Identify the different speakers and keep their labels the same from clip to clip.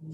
Speaker 1: Okay,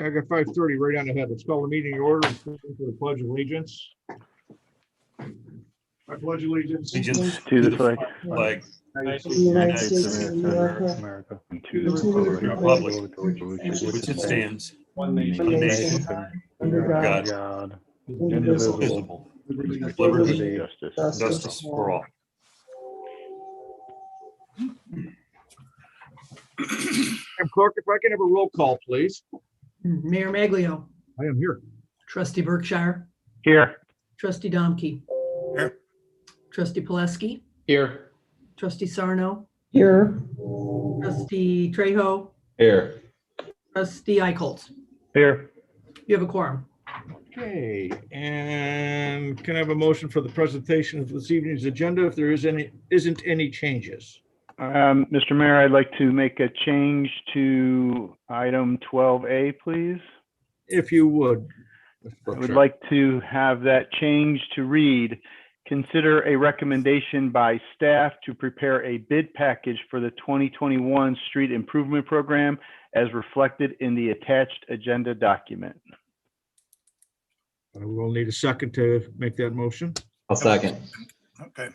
Speaker 1: I got 5:30 right on the head. Let's call the meeting to order for the Pledge of Allegiance. I pledge allegiance
Speaker 2: Allegiance
Speaker 3: to the flag
Speaker 2: flag
Speaker 3: of the United States of America, and to the republic for
Speaker 2: which it stands,
Speaker 3: one
Speaker 2: nation,
Speaker 3: nation,
Speaker 4: under
Speaker 2: God,
Speaker 3: God,
Speaker 4: indivisible,
Speaker 2: indivisible,
Speaker 3: with
Speaker 2: liberty,
Speaker 3: liberty, justice.
Speaker 2: justice for all.
Speaker 1: Madam Clerk, if I can have a roll call, please.
Speaker 5: Mayor Maglio,
Speaker 1: I am here.
Speaker 5: Trustee Berkshire,
Speaker 3: Here.
Speaker 5: Trustee Domke.
Speaker 2: Here.
Speaker 5: Trustee Pulaski,
Speaker 4: here,
Speaker 5: Trustee Sarno,
Speaker 6: Here,
Speaker 5: Trustee Trejo,
Speaker 4: here,
Speaker 5: Trustee Eichholz.
Speaker 3: Here.
Speaker 5: You have a quorum.
Speaker 1: Okay, and can I have a motion for the presentation of this evening's agenda if there isn't any changes?
Speaker 3: Mr. Mayor, I'd like to make a change to item 12A, please.
Speaker 1: If you would. Mr.
Speaker 3: I would
Speaker 1: Berkshire.
Speaker 3: like to have that change to read, consider a recommendation by staff to prepare a bid package for the 2021 street improvement program as reflected in the attached agenda document.
Speaker 1: I will need a second to make that motion.
Speaker 4: I'll second.
Speaker 2: Okay.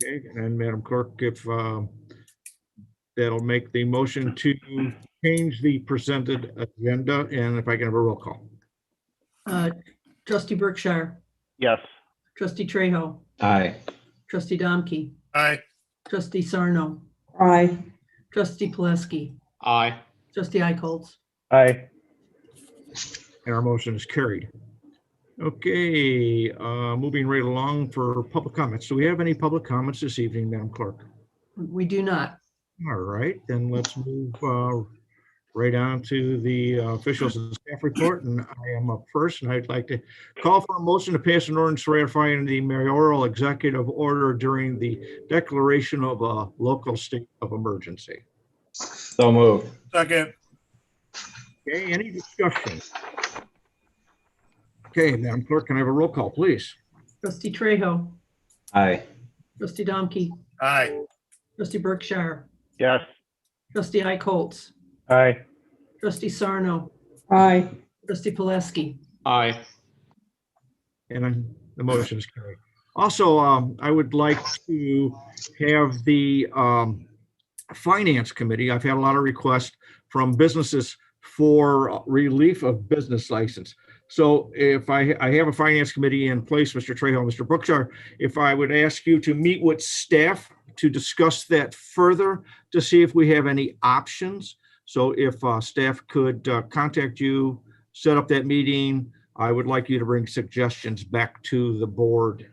Speaker 1: Okay, and Madam Clerk, if that'll make the motion to change the presented agenda, and if I can have a roll call.
Speaker 5: Trustee Berkshire,
Speaker 3: Yes.
Speaker 5: Trustee Trejo,
Speaker 4: Aye.
Speaker 5: Trustee Domke,
Speaker 2: Aye.
Speaker 5: Trustee Sarno,
Speaker 6: aye.
Speaker 5: Trustee Pulaski,
Speaker 4: Aye.
Speaker 5: Trustee Eichholz.
Speaker 3: Aye.
Speaker 1: And our motion is carried. Okay, moving right along for public comments. Do we have any public comments this evening, Madam Clerk?
Speaker 5: We do not.
Speaker 1: All right, then let's move right on to the officials and staff report, and I am up first, and I'd like to call for a motion to pass an ordinance ratifying the mayoral executive order during the declaration of a local state of emergency.
Speaker 4: So moved.
Speaker 2: Second.
Speaker 1: Okay, any discussion? Okay, Madam Clerk, can I have a roll call, please?
Speaker 5: Trustee Trejo,
Speaker 4: Aye.
Speaker 5: Trustee Domke,
Speaker 2: Aye.
Speaker 5: Trustee Berkshire,
Speaker 3: Yes.
Speaker 5: Trustee Eichholz,
Speaker 3: Aye.
Speaker 5: Trustee Sarno,
Speaker 6: Aye.
Speaker 5: Trustee Pulaski.
Speaker 4: Aye.
Speaker 1: And the motion is carried. Also, I would like to have the Finance Committee. I've had a lot of requests from businesses for relief of business license. So if I have a Finance Committee in place, Mr. Trejo, Mr. Berkshire, if I would ask you to meet with staff to discuss that further to see if we have any options. So if staff could contact you, set up that meeting, I would like you to bring suggestions back to the board.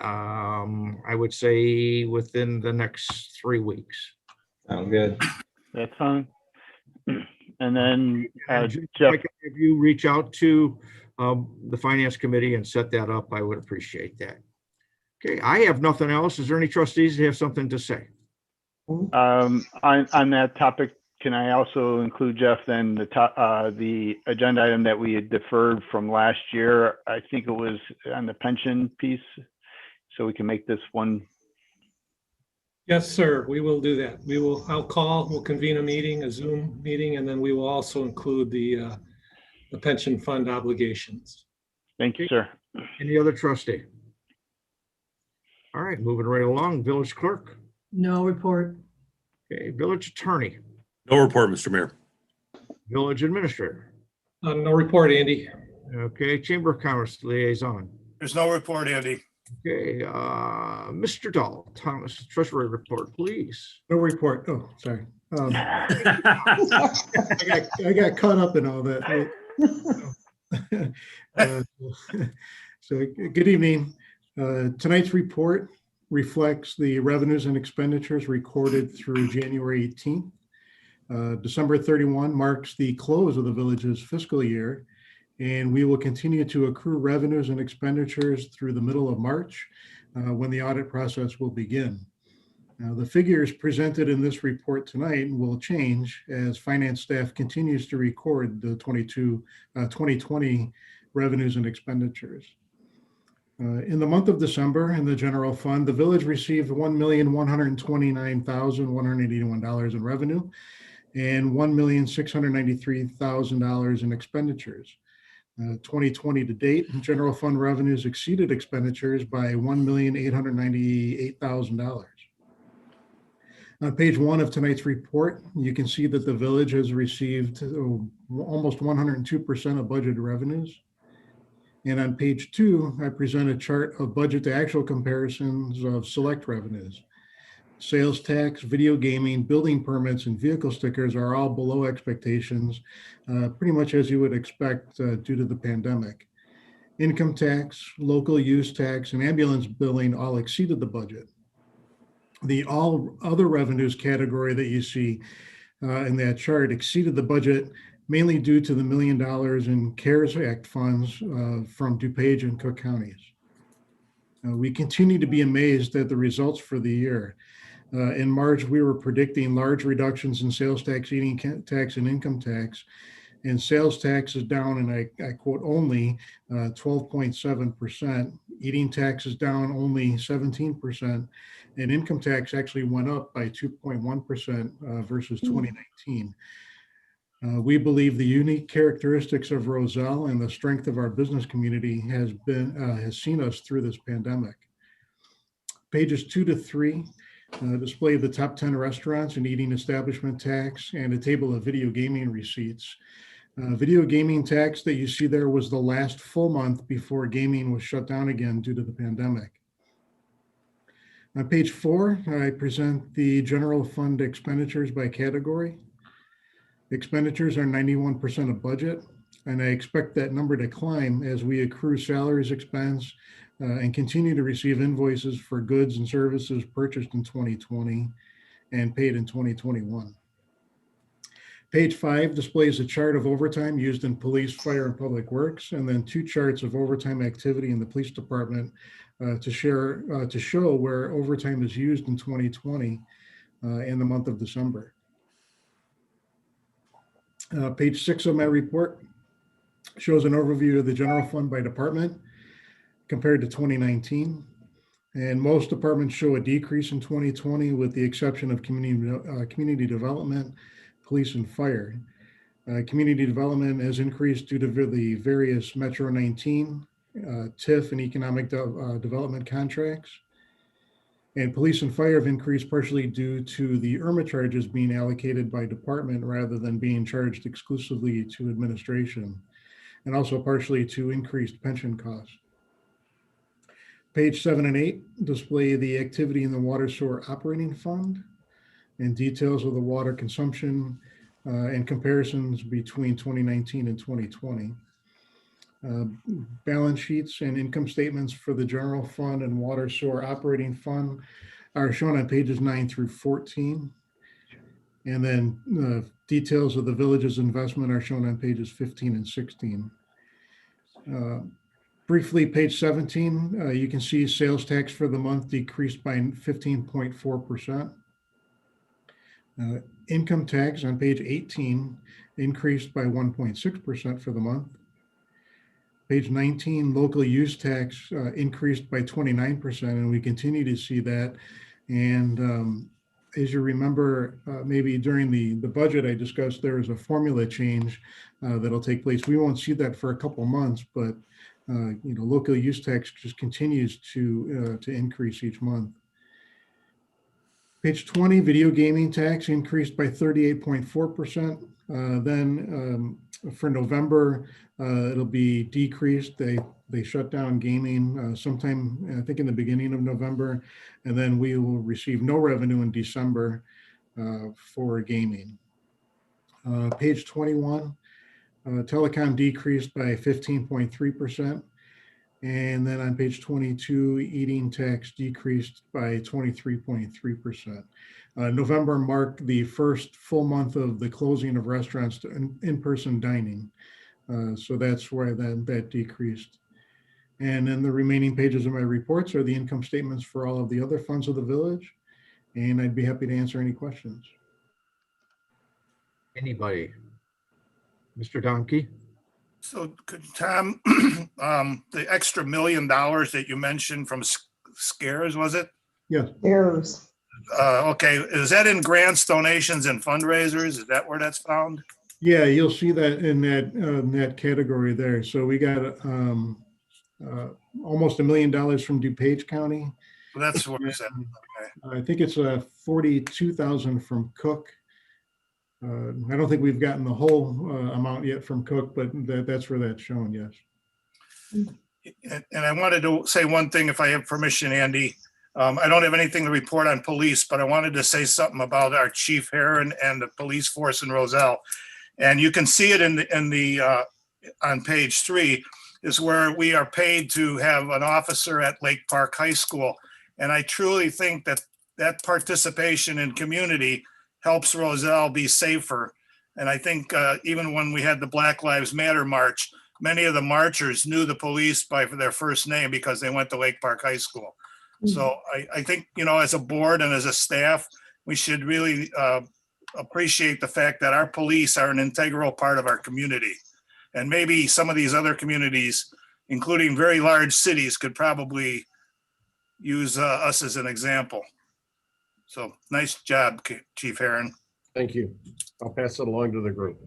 Speaker 1: I would say within the next 3 weeks.
Speaker 4: Sound good.
Speaker 3: That's fine. And then
Speaker 1: And
Speaker 3: Jeff,
Speaker 1: If I could have you reach out to the Finance Committee and set that up, I would appreciate that. Okay, I have nothing else. Is there any trustees that have something to say?
Speaker 3: on that topic, can I also include, Jeff, then the agenda item that we had deferred from last year? I think it was on the pension piece, so we can make this one.
Speaker 7: Yes, sir, we will do that. We'll convene a meeting, a Zoom meeting, and then we will also include the pension fund obligations.
Speaker 3: Thank you, sir.
Speaker 1: Any other trustee? All right, moving right along, village clerk.
Speaker 5: No report.
Speaker 1: Okay, village attorney,
Speaker 2: No report, Mr. Mayor.
Speaker 1: village administrator.
Speaker 7: No report, Andy.
Speaker 1: Okay, chamber of commerce liaison.
Speaker 2: There's no report, Andy.
Speaker 1: Okay, Mr. Dahl, Thomas, treasury report, please.
Speaker 8: No report. Oh, sorry. I got caught up in all that. So good evening. Tonight's report reflects the revenues and expenditures recorded through January 18th. December 31 marks the close of the village's fiscal year, and we will continue to accrue revenues and expenditures through the middle of March, when the audit process will begin. Now, the figures presented in this report tonight will change as finance staff continues to record the 2020 revenues and expenditures. In the month of December, in the general fund, the village received $1,129,181 in revenue and $1,693,000 in expenditures. 2020 to date, general fund revenues exceeded expenditures by $1,898,000. On page 1 of tonight's report, you can see that the village has received almost 102% of budgeted revenues. And on page 2, I present a chart of budget to actual comparisons of select revenues. Sales tax, video gaming, building permits, and vehicle stickers are all below expectations, pretty much as you would expect due to the pandemic. Income tax, local use tax, and ambulance billing all exceeded the budget. The all other revenues category that you see in that chart exceeded the budget mainly due to the $1 million in CARES Act funds from DuPage and Cook counties. We continue to be amazed at the results for the year. In March, we were predicting large reductions in sales tax, eating tax, and income tax. And sales tax is down, and I quote, only 12.7%. Eating tax is down only 17%. And income tax actually went up by 2.1% versus 2019. We believe the unique characteristics of Roselle and the strength of our business community has seen us through this pandemic. Pages 2 to 3 display the top 10 restaurants and eating establishment tax and a table of video gaming receipts. Video gaming tax that you see there was the last full month before gaming was shut down again due to the pandemic. On page 4, I present the general fund expenditures by category. Expenditures are 91% of budget, and I expect that number to climb as we accrue salaries expense and continue to receive invoices for goods and services purchased in 2020 and paid in 2021. Page 5 displays a chart of overtime used in police, fire, and public works, and then 2 charts of overtime activity in the police department to show where overtime is used in 2020 in the month of December. Page 6 of my report shows an overview of the general fund by department compared to 2019. And most departments show a decrease in 2020 with the exception of community development, police, and fire. Community development has increased due to the various Metro 19, TIF, and economic development contracts. And police and fire have increased partially due to the IRMA charges being allocated by department rather than being charged exclusively to administration, and also partially to increased pension costs. Page 7 and 8 display the activity in the water sewer operating fund and details of the water consumption and comparisons between 2019 and 2020. Balance sheets and income statements for the general fund and water sewer operating fund are shown on pages 9 through 14. And then details of the village's investment are shown on pages 15 and 16. Briefly, page 17, you can see sales tax for the month decreased by 15.4%. Income tax on page 18 increased by 1.6% for the month. Page 19, local use tax increased by 29%, and we continue to see that. And as you remember, maybe during the budget I discussed, there is a formula change that'll take place. We won't see that for a couple months, but local use tax just continues to increase each month. Page 20, video gaming tax increased by 38.4%. Then for November, it'll be decreased. They shut down gaming sometime, I think in the beginning of November, and then we will receive no revenue in December for gaming. Page 21, telecom decreased by 15.3%. And then on page 22, eating tax decreased by 23.3%. November marked the first full month of the closing of restaurants to in-person dining. So that's why that decreased. And then the remaining pages of my reports are the income statements for all of the other funds of the village. And I'd be happy to answer any questions.
Speaker 1: Anybody? Mr. Domke?
Speaker 2: So could Tom, the extra $1 million that you mentioned from scares, was it?
Speaker 8: Yes.
Speaker 6: Errors.
Speaker 2: Okay, is that in grants, donations and fundraisers? Is that where that's found?
Speaker 8: Yeah, you'll see that in that category there. So we got almost $1 million from DuPage County.
Speaker 2: So that's where it's at. Okay.
Speaker 8: I think it's 42,000 from Cook. I don't think we've gotten the whole amount yet from Cook, but that's where that's shown, yes.
Speaker 2: And I wanted to say one thing, if I have permission, Andy. I don't have anything to report on police, but I wanted to say something about our Chief Heron and the police force in Roselle. And you can see it on page 3 is where we are paid to have an officer at Lake Park High School. And I truly think that participation in community helps Roselle be safer. And I think even when we had the Black Lives Matter march, many of the marchers knew the police by their first name because they went to Lake Park High School. So I think, as a board and as a staff, we should really appreciate the fact that our police are an integral part of our community. And maybe some of these other communities, including very large cities, could probably use us as an example. So nice job, Chief Heron.
Speaker 1: Thank you. I'll pass it along to the group.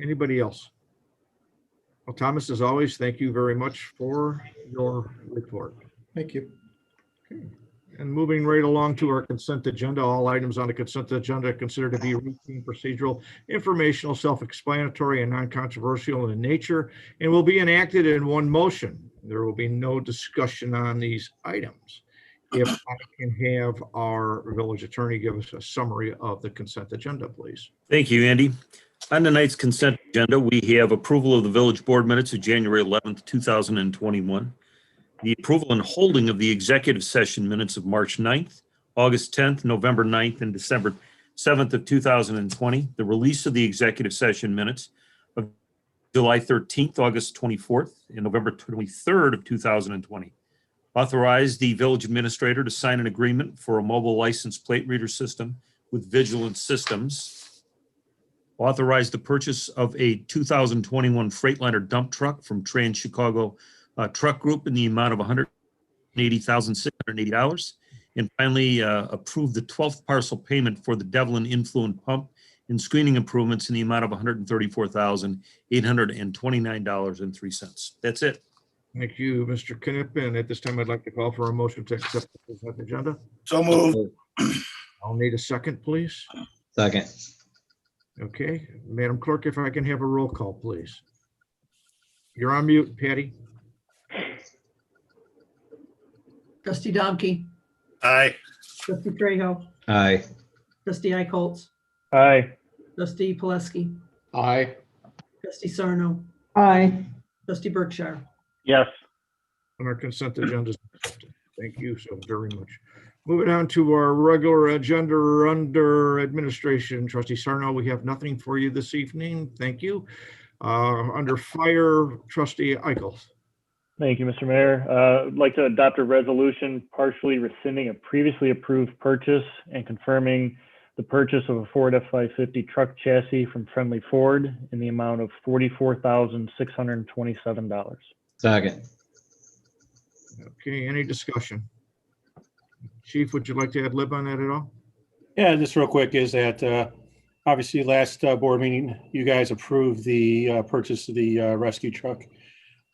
Speaker 1: Anybody else? Well, Thomas, as always, thank you very much for your report.
Speaker 8: Thank you.
Speaker 1: And moving right along to our consent agenda, all items on the consent agenda are considered to be routine, procedural, informational, self-explanatory, and non-controversial in nature, and will be enacted in one motion. There will be no discussion on these items. If I can have our village attorney give us a summary of the consent agenda, please.
Speaker 2: Thank you, Andy. On tonight's consent agenda, we have approval of the village board minutes of January 11th, 2021. The approval and holding of the executive session minutes of March 9th, August 10th, November 9th, and December 7th of 2020. The release of the executive session minutes of July 13th, August 24th, and November 23rd of 2020. Authorize the village administrator to sign an agreement for a mobile license plate reader system with Vigilance Systems. Authorize the purchase of a 2021 Freightliner dump truck from Trans Chicago Truck Group in the amount of $180,680. And finally, approve the 12th parcel payment for the Devlin influent pump and screening improvements in the amount of $134,829.03. That's it.
Speaker 1: Thank you, Mr. Knipp. And at this time, I'd like to call for a motion to accept the consent agenda.
Speaker 2: So moved.
Speaker 1: I'll need a second, please.
Speaker 4: Second.
Speaker 1: Okay, Madam Clerk, if I can have a roll call, please. You're on mute, Patty.
Speaker 5: Trustee Domke,
Speaker 2: Aye.
Speaker 5: trustee Trejo,
Speaker 4: Aye.
Speaker 5: trustee Eichholz,
Speaker 3: Aye.
Speaker 5: trustee Poleski,
Speaker 1: Aye.
Speaker 5: trustee Sarno,
Speaker 6: Aye.
Speaker 5: trustee Berkshire.
Speaker 3: Yes.
Speaker 1: And our consent agenda is accepted. Thank you so very much. Moving on to our regular agenda under administration. Trustee Sarno, we have nothing for you this evening. Thank you. Under fire, trustee Eichholz.
Speaker 3: Thank you, Mr. Mayor. I'd like to adopt a resolution partially rescinding a previously approved purchase and confirming the purchase of a Ford F-550 truck chassis from Friendly Ford in the amount of $44,627.
Speaker 4: Second.
Speaker 1: Okay, any discussion? Chief, would you like to ad lib on that at all?
Speaker 9: Yeah, just real quick is that obviously last board meeting, you guys approved the purchase of the rescue truck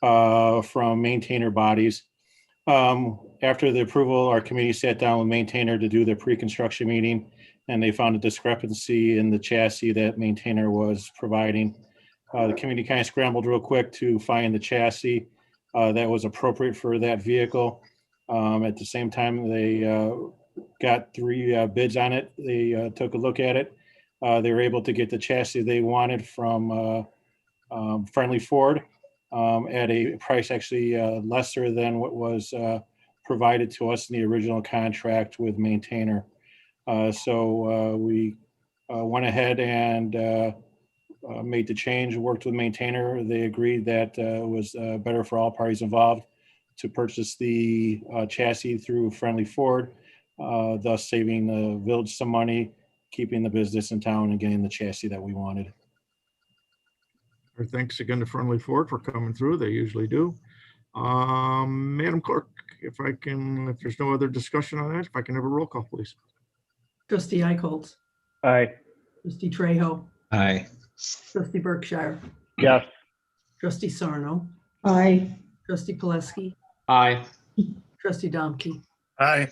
Speaker 9: from Maintainer Bodies. After the approval, our committee sat down with Maintainer to do the pre-construction meeting, and they found a discrepancy in the chassis that Maintainer was providing. The committee kind of scrambled real quick to find the chassis that was appropriate for that vehicle. At the same time, they got 3 bids on it. They took a look at it. They were able to get the chassis they wanted from Friendly Ford. at a price actually lesser than what was provided to us in the original contract with maintainer. So we went ahead and made the change, worked with maintainer. They agreed that it was better for all parties involved to purchase the chassis through Friendly Ford, thus saving the village some money, keeping the business in town and getting the chassis that we wanted.
Speaker 1: Thanks again to Friendly Ford for coming through. They usually do. Madam Clerk, if there's no other discussion on that, if I can have a roll call, please.
Speaker 5: Trustee Eichholz,
Speaker 3: Aye.
Speaker 5: trustee Trejo,
Speaker 4: Aye.
Speaker 5: trustee Berkshire,
Speaker 3: Yes.
Speaker 5: trustee Sarno,
Speaker 6: Aye.
Speaker 5: trustee Poleski,
Speaker 4: Aye.
Speaker 5: trustee Domke.
Speaker 2: Aye.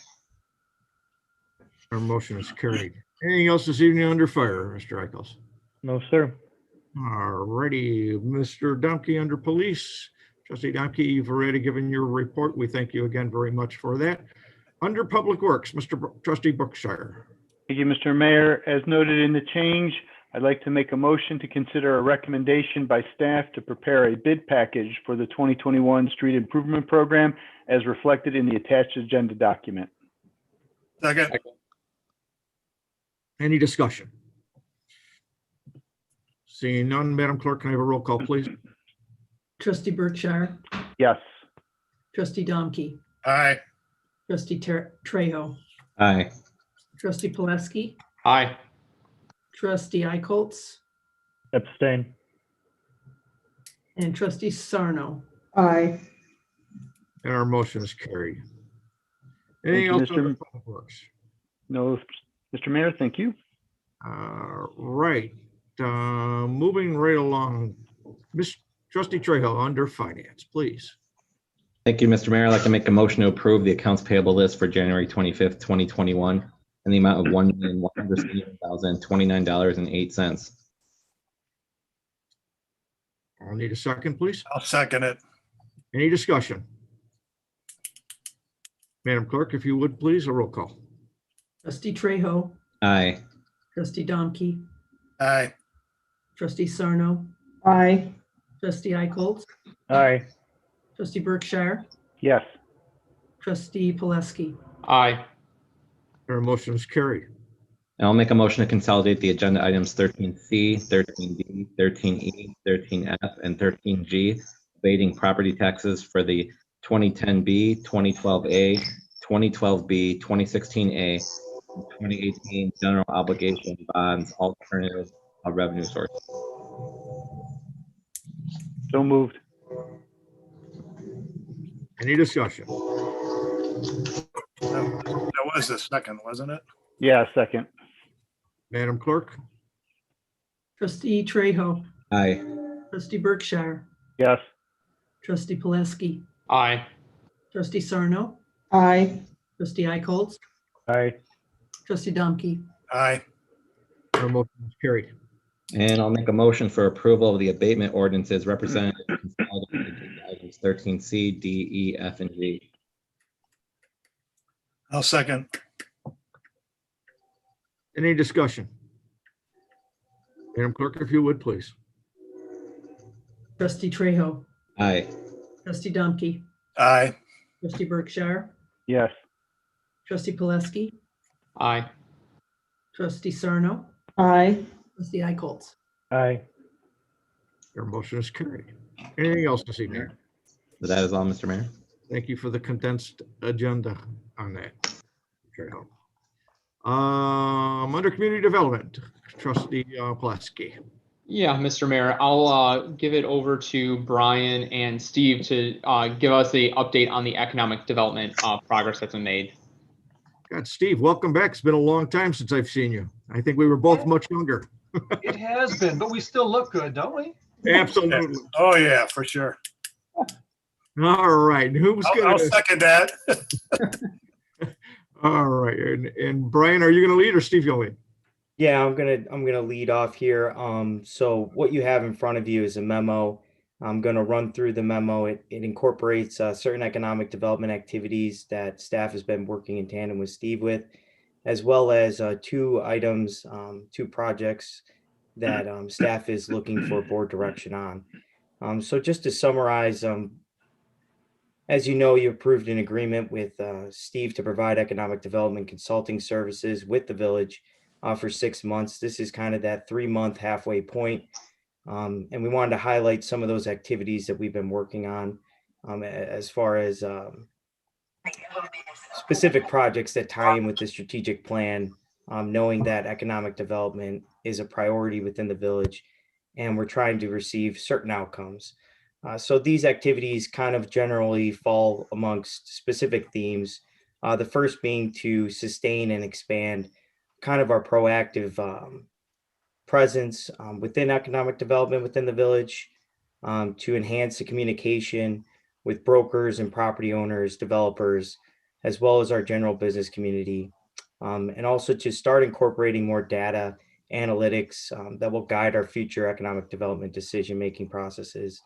Speaker 1: Our motion is carried. Anything else this evening under fire, Mr. Eichels?
Speaker 3: No, sir.
Speaker 1: All righty, Mr. Domke under police. Trustee Domke, you've already given your report. We thank you again very much for that. Under Public Works, Trustee Berkshire.
Speaker 3: Thank you, Mr. Mayor. As noted in the change, I'd like to make a motion to consider a recommendation by staff to prepare a bid package for the 2021 Street Improvement Program as reflected in the attached agenda document.
Speaker 2: Second.
Speaker 1: Any discussion? Seeing none, Madam Clerk, can I have a roll call, please?
Speaker 5: Trustee Berkshire,
Speaker 3: Yes.
Speaker 5: trustee Domke,
Speaker 2: Aye.
Speaker 5: trustee Trejo,
Speaker 4: Aye.
Speaker 5: trustee Poleski,
Speaker 4: Aye.
Speaker 5: trustee Eichholz,
Speaker 3: Abstain.
Speaker 5: and trustee Sarno.
Speaker 6: Aye.
Speaker 1: And our motion is carried. Anything
Speaker 3: Thank you,
Speaker 1: else
Speaker 3: Mr.
Speaker 1: under Public Works?
Speaker 3: No, Mr. Mayor, thank you.
Speaker 1: Right, moving right along. Trustee Trejo under Finance, please.
Speaker 4: Thank you, Mr. Mayor. I'd like to make a motion to approve the accounts payable list for January 25th, 2021 in the amount of $1,171,029.08.
Speaker 1: I'll need a second, please.
Speaker 2: I'll second it.
Speaker 1: Any discussion? Madam Clerk, if you would, please, a roll call.
Speaker 5: Trustee Trejo,
Speaker 4: Aye.
Speaker 5: trustee Domke,
Speaker 2: Aye.
Speaker 5: trustee Sarno,
Speaker 6: Aye.
Speaker 5: trustee Eichholz,
Speaker 3: Aye.
Speaker 5: trustee Berkshire,
Speaker 3: Yes.
Speaker 5: trustee Poleski.
Speaker 4: Aye.
Speaker 1: Our motion is carried.
Speaker 4: And I'll make a motion to consolidate the agenda items 13C, 13D, 13E, 13F, and 13G, abating property taxes for the 2010B, 2012A, 2012B, 2016A, and 2018 general obligation bonds alternative revenue source.
Speaker 3: So moved.
Speaker 1: Any discussion?
Speaker 2: That was the second, wasn't it?
Speaker 3: Yeah, second.
Speaker 1: Madam Clerk?
Speaker 5: Trustee Trejo,
Speaker 4: Aye.
Speaker 5: trustee Berkshire,
Speaker 3: Yes.
Speaker 5: trustee Poleski,
Speaker 4: Aye.
Speaker 5: trustee Sarno,
Speaker 6: Aye.
Speaker 5: trustee Eichholz,
Speaker 3: Aye.
Speaker 5: trustee Domke.
Speaker 2: Aye.
Speaker 1: Our motion is carried.
Speaker 4: And I'll make a motion for approval of the abatement ordinances represented in consolidated agenda items 13C, D, E, F, and G.
Speaker 2: I'll second.
Speaker 1: Any discussion? Madam Clerk, if you would, please.
Speaker 5: Trustee Trejo,
Speaker 4: Aye.
Speaker 5: trustee Domke,
Speaker 2: Aye.
Speaker 5: trustee Berkshire,
Speaker 3: Yes.
Speaker 5: trustee Poleski,
Speaker 4: Aye.
Speaker 5: trustee Sarno,
Speaker 6: Aye.
Speaker 5: trustee Eichholz.
Speaker 3: Aye.
Speaker 1: Your motion is carried. Anything else this evening?
Speaker 4: So that is all, Mr. Mayor.
Speaker 1: Thank you for the condensed agenda on that. Trejo. Under Community Development, trustee Pulaski.
Speaker 10: Yeah, Mr. Mayor, I'll give it over to Brian and Steve to give us the update on the economic development progress that's been made.
Speaker 1: God, Steve, welcome back. It's been a long time since I've seen you. I think we were both much younger.
Speaker 11: It has been, but we still look good, don't we?
Speaker 1: Absolutely.
Speaker 2: Oh, yeah, for sure.
Speaker 1: All right. Who's
Speaker 2: I'll
Speaker 1: gonna?
Speaker 2: second that.
Speaker 1: All right. And Brian, are you gonna lead or Steve gonna lead?
Speaker 12: Yeah, I'm gonna lead off here. So what you have in front of you is a memo. I'm gonna run through the memo. It incorporates certain economic development activities that staff has been working in tandem with Steve with, as well as two items, two projects that staff is looking for board direction on. So just to summarize, as you know, you approved an agreement with Steve to provide economic development consulting services with the village for 6 months. This is kind of that 3-month halfway point. And we wanted to highlight some of those activities that we've been working on as far as specific projects that tie in with the strategic plan, knowing that economic development is a priority within the village and we're trying to receive certain outcomes. So these activities kind of generally fall amongst specific themes. The first being to sustain and expand kind of our proactive presence within economic development within the village, to enhance the communication with brokers and property owners, developers, as well as our general business community, and also to start incorporating more data analytics that will guide our future economic development decision-making processes,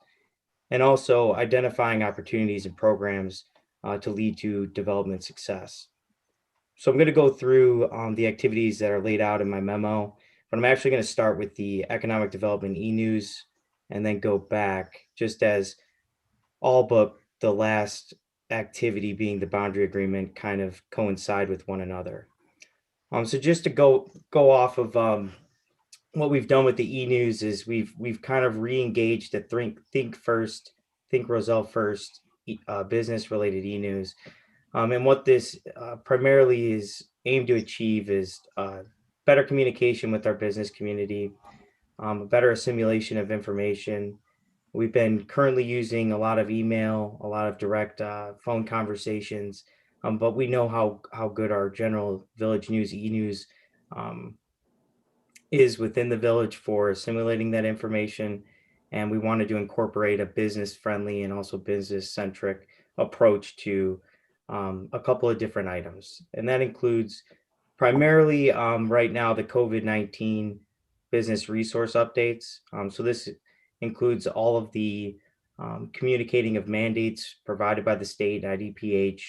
Speaker 12: and also identifying opportunities and programs to lead to development success. So I'm going to go through the activities that are laid out in my memo, but I'm actually going to start with the economic development e-news and then go back, just as all but the last activity being the boundary agreement kind of coincide with one another. So just to go off of what we've done with the e-news is we've kind of re-engaged the Think Roselle First business related e-news. And what this primarily is aimed to achieve is better communication with our business community, better assimilation of information. We've been currently using a lot of email, a lot of direct phone conversations, but we know how good our general village news e-news is within the village for assimilating that information. And we wanted to incorporate a business friendly and also business centric approach to a couple of different items. And that includes primarily right now the COVID-19 business resource updates. So this includes all of the communicating of mandates provided by the state, IDPH,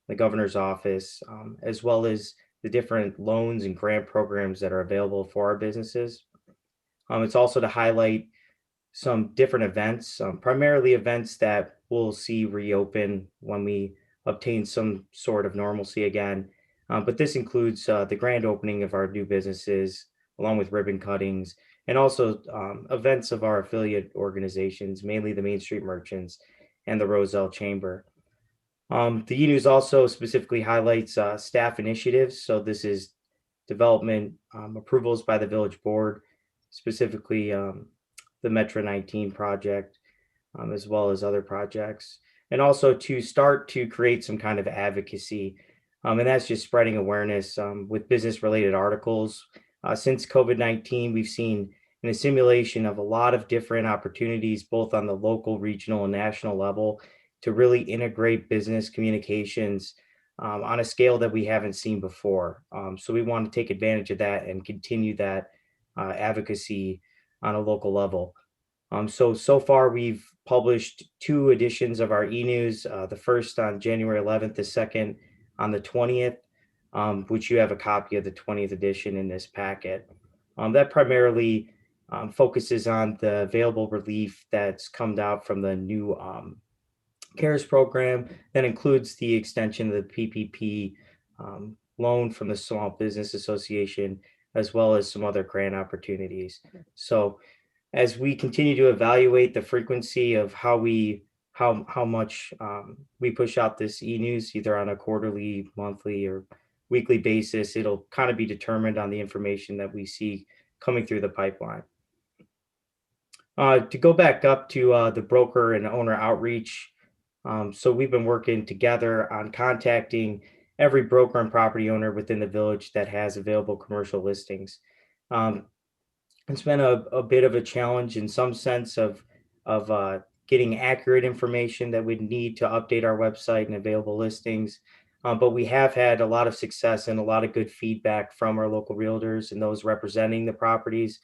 Speaker 12: the governor's office, as well as the different loans and grant programs that are available for our businesses. It's also to highlight some different events, primarily events that we'll see reopen when we obtain some sort of normalcy again. But this includes the grand opening of our new businesses, along with ribbon cuttings, and also events of our affiliate organizations, mainly the Main Street Merchants and the Roselle Chamber. The e-news also specifically highlights staff initiatives. So this is development approvals by the village board, specifically the Metro 19 project, as well as other projects, and also to start to create some kind of advocacy. And that's just spreading awareness with business related articles. Since COVID-19, we've seen an assimilation of a lot of different opportunities, both on the local, regional, and national level, to really integrate business communications on a scale that we haven't seen before. So we want to take advantage of that and continue that advocacy on a local level. So far we've published 2 editions of our e-news, the first on January 11th, the second on the 20th, which you have a copy of the 20th edition in this packet. That primarily focuses on the available relief that's come out from the new CARES program that includes the extension of the PPP loan from the Small Business Association, as well as some other grant opportunities. So as we continue to evaluate the frequency of how much we push out this e-news, either on a quarterly, monthly, or weekly basis, it'll kind of be determined on the information that we see coming through the pipeline. To go back up to the broker and owner outreach, so we've been working together on contacting every broker and property owner within the village that has available commercial listings. It's been a bit of a challenge in some sense of getting accurate information that we need to update our website and available listings. But we have had a lot of success and a lot of good feedback from our local realtors and those representing the properties,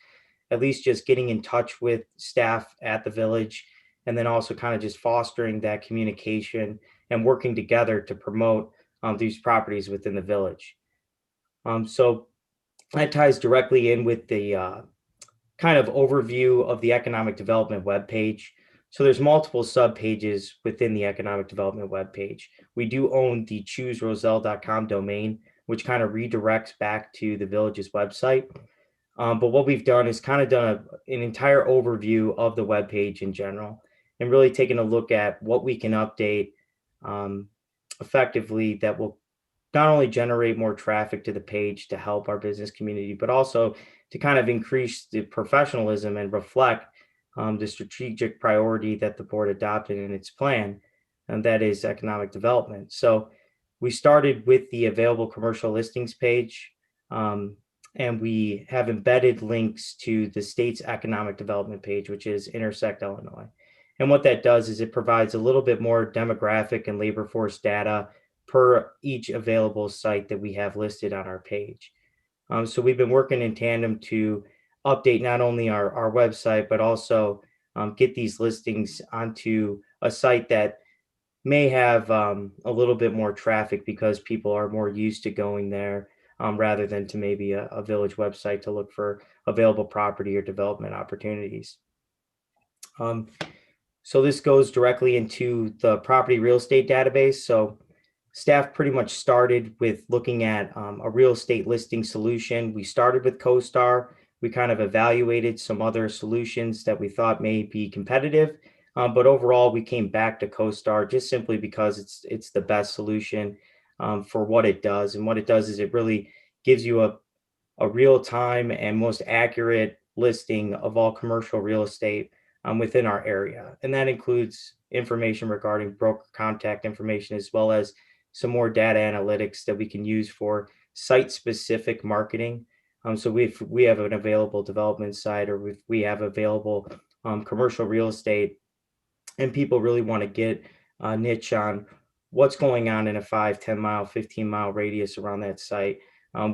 Speaker 12: at least just getting in touch with staff at the village, and then also kind of just fostering that communication and working together to promote these properties within the village. So that ties directly in with the kind of overview of the economic development webpage. So there's multiple sub pages within the economic development webpage. We do own the chooseroselle.com domain, which kind of redirects back to the village's website. But what we've done is kind of done an entire overview of the webpage in general and really taken a look at what we can update effectively that will not only generate more traffic to the page to help our business community, but also to kind of increase the professionalism and reflect the strategic priority that the board adopted in its plan, and that is economic development. So we started with the available commercial listings page, and we have embedded links to the state's economic development page, which is Intersect Illinois. And what that does is it provides a little bit more demographic and labor force data per each available site that we have listed on our page. So we've been working in tandem to update not only our website, but also get these listings onto a site that may have a little bit more traffic because people are more used to going there rather than to maybe a village website to look for available property or development opportunities. So this goes directly into the property real estate database. So staff pretty much started with looking at a real estate listing solution. We started with CoStar. We kind of evaluated some other solutions that we thought may be competitive, but overall we came back to CoStar just simply because it's the best solution for what it does. And what it does is it really gives you a real-time and most accurate listing of all commercial real estate within our area. And that includes information regarding broker contact information, as well as some more data analytics that we can use for site-specific marketing. So we have an available development site, or if we have available commercial real estate, and people really want to get a niche on what's going on in a 5, 10 mile, 15 mile radius around that site,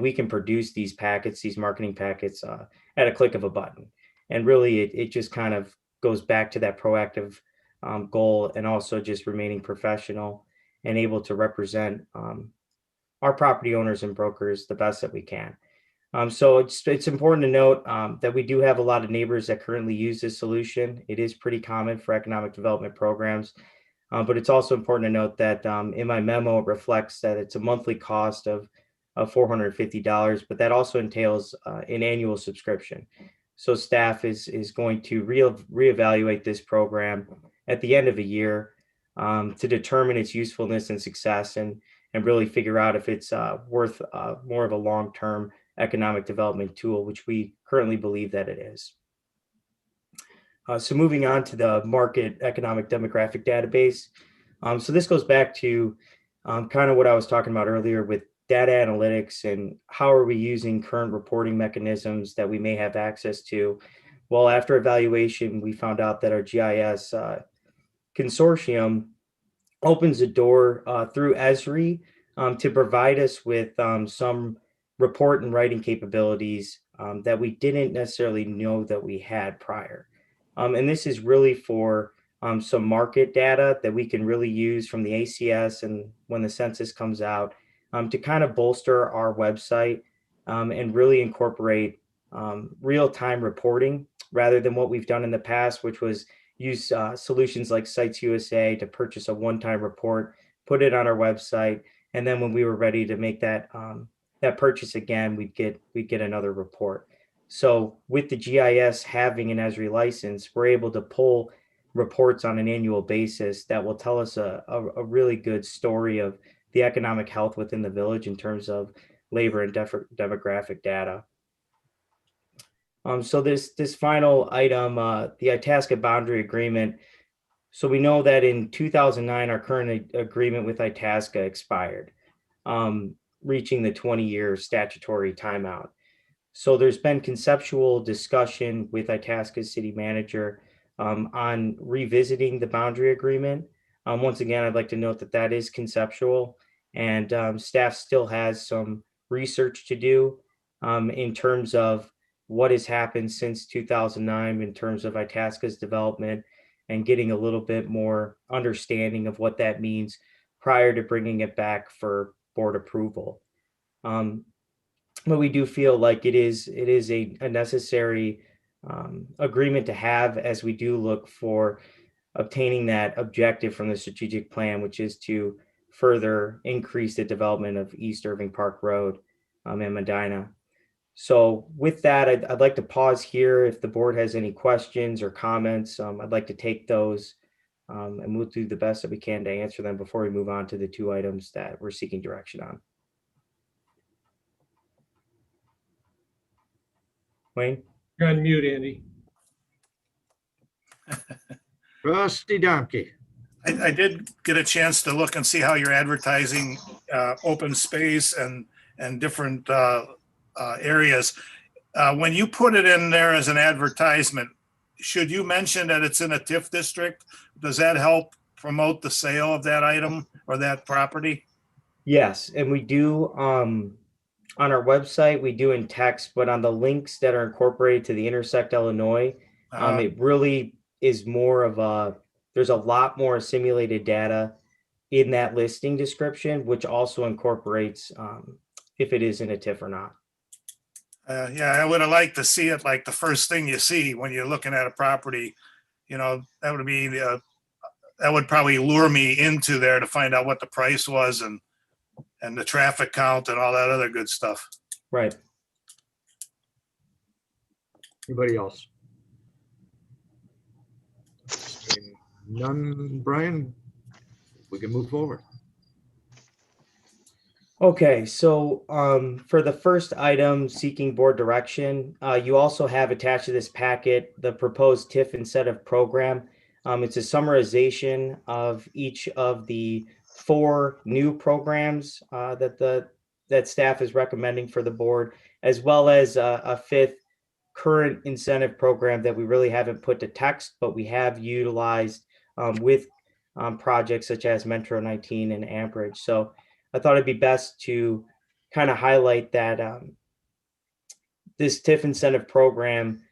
Speaker 12: we can produce these packets, these marketing packets at a click of a button. And really it just kind of goes back to that proactive goal, and also just remaining professional and able to represent our property owners and brokers the best that we can. So it's important to note that we do have a lot of neighbors that currently use this solution. It is pretty common for economic development programs, but it's also important to note that in my memo, it reflects that it's a monthly cost of $450, but that also entails an annual subscription. So staff is going to reevaluate this program at the end of a year to determine its usefulness and success, and really figure out if it's worth more of a long-term economic development tool, which we currently believe that it is. So moving on to the market economic demographic database. So this goes back to kind of what I was talking about earlier with data analytics and how are we using current reporting mechanisms that we may have access to. Well, after evaluation, we found out that our GIS consortium opens a door through Esri to provide us with some report and writing capabilities that we didn't necessarily know that we had prior. And this is really for some market data that we can really use from the ACS and when the census comes out to kind of bolster our website and really incorporate real-time reporting rather than what we've done in the past, which was use solutions like Sites USA to purchase a one-time report, put it on our website, and then when we were ready to make that purchase again, we'd get another report. So with the GIS having an Esri license, we're able to pull reports on an annual basis that will tell us a really good story of the economic health within the village in terms of labor and demographic data. So this final item, the Itasca boundary agreement. So we know that in 2009, our current agreement with Itasca expired, reaching the 20-year statutory timeout. So there's been conceptual discussion with Itasca's city manager on revisiting the boundary agreement. Once again, I'd like to note that that is conceptual, and staff still has some research to do in terms of what has happened since 2009 in terms of Itasca's development and getting a little bit more understanding of what that means prior to bringing it back for board approval. But we do feel like it is a necessary agreement to have as we do look for obtaining that objective from the strategic plan, which is to further increase the development of East Irving Park Road in Medina. So with that, I'd like to pause here. If the board has any questions or comments, I'd like to take those and we'll do the best that we can to answer them before we move on to the two items that we're seeking direction on. Wayne?
Speaker 7: You're on mute, Andy.
Speaker 1: Trustee Domke.
Speaker 2: I did get a chance to look and see how you're advertising open space and different areas. When you put it in there as an advertisement, should you mention that it's in a TIF district? Does that help promote the sale of that item or that property?
Speaker 12: Yes, and we do on our website, we do in text, but on the links that are incorporated to the Intersect Illinois, it really is more of a, there's a lot more simulated data in that listing description, which also incorporates if it is in a TIF or not.
Speaker 2: Yeah, I would have liked to see it like the first thing you see when you're looking at a property. You know, that would be that would probably lure me into there to find out what the price was and the traffic count and all that other good stuff.
Speaker 12: Right.
Speaker 1: Anybody else? None, Brian? We can move forward.
Speaker 12: Okay, so for the first item, seeking board direction, you also have attached to this packet the proposed TIF incentive program. It's a summarization of each of the 4 new programs that staff is recommending for the board, as well as a 5th current incentive program that we really haven't put to text, but we have utilized with projects such as Metro 19 and Amperage. So I thought it'd be best to kind of highlight that this TIF incentive program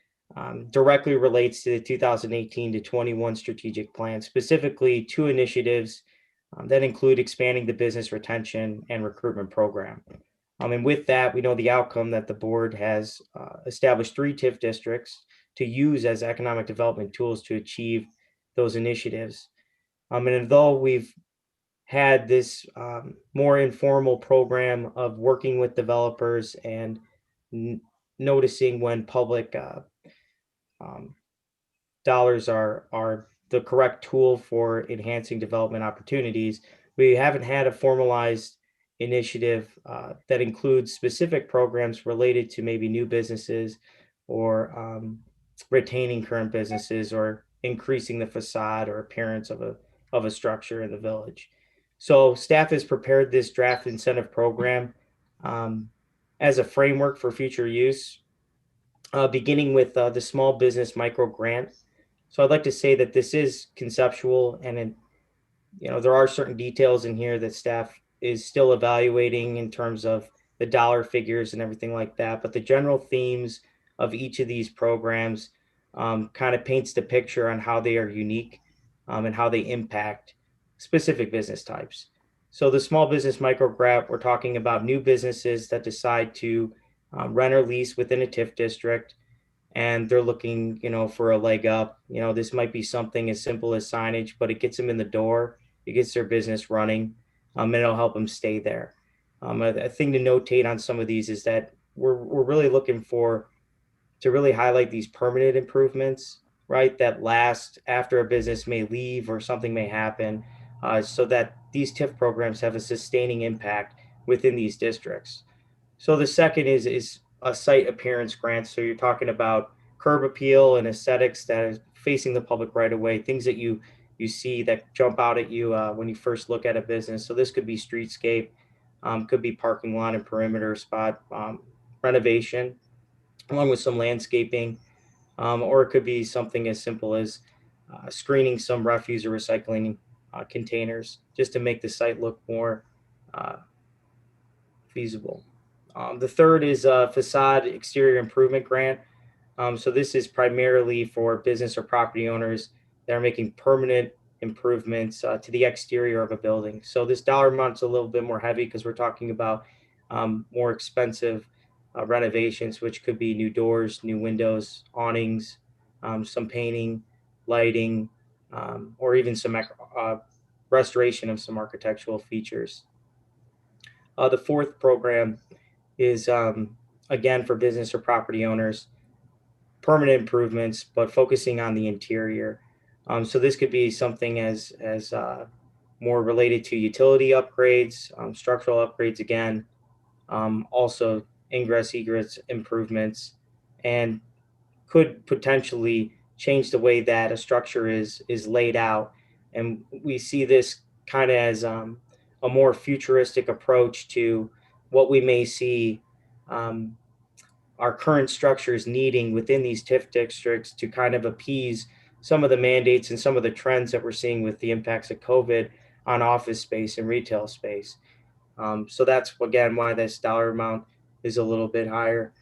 Speaker 12: directly relates to the 2018 to 21 strategic plan, specifically 2 initiatives that include expanding the business retention and recruitment program. And with that, we know the outcome that the board has established 3 TIF districts to use as economic development tools to achieve those initiatives. And though we've had this more informal program of working with developers and noticing when public dollars are the correct tool for enhancing development opportunities, we haven't had a formalized initiative that includes specific programs related to maybe new businesses or retaining current businesses or increasing the facade or appearance of a structure in the village. So staff has prepared this draft incentive program as a framework for future use, beginning with the small business micro grant. So I'd like to say that this is conceptual, and there are certain details in here that staff is still evaluating in terms of the dollar figures and everything like that. But the general themes of each of these programs kind of paints the picture on how they are unique and how they impact specific business types. So the small business micro grant, we're talking about new businesses that decide to rent or lease within a TIF district, and they're looking, for a leg up. This might be something as simple as signage, but it gets them in the door, it gets their business running, and it'll help them stay there. A thing to notate on some of these is that we're really looking to really highlight these permanent improvements, right, that last after a business may leave or something may happen, so that these TIF programs have a sustaining impact within these districts. So the second is a site appearance grant. So you're talking about curb appeal and aesthetics that is facing the public right away, things that you see that jump out at you when you first look at a business. So this could be streetscape, could be parking lot and perimeter spot renovation, along with some landscaping, or it could be something as simple as screening some refuse or recycling containers just to make the site look more feasible. The third is a facade exterior improvement grant. So this is primarily for business or property owners that are making permanent improvements to the exterior of a building. So this dollar amount's a little bit more heavy because we're talking about more expensive renovations, which could be new doors, new windows, awnings, some painting, lighting, or even some restoration of some architectural features. The fourth program is, again, for business or property owners, permanent improvements, but focusing on the interior. So this could be something as more related to utility upgrades, structural upgrades again, also ingress egress improvements, and could potentially change the way that a structure is laid out. And we see this kind of as a more futuristic approach to what we may see our current structures needing within these TIF districts to kind of appease some of the mandates and some of the trends that we're seeing with the impacts of COVID on office space and retail space. So that's, again, why this dollar amount is a little bit higher.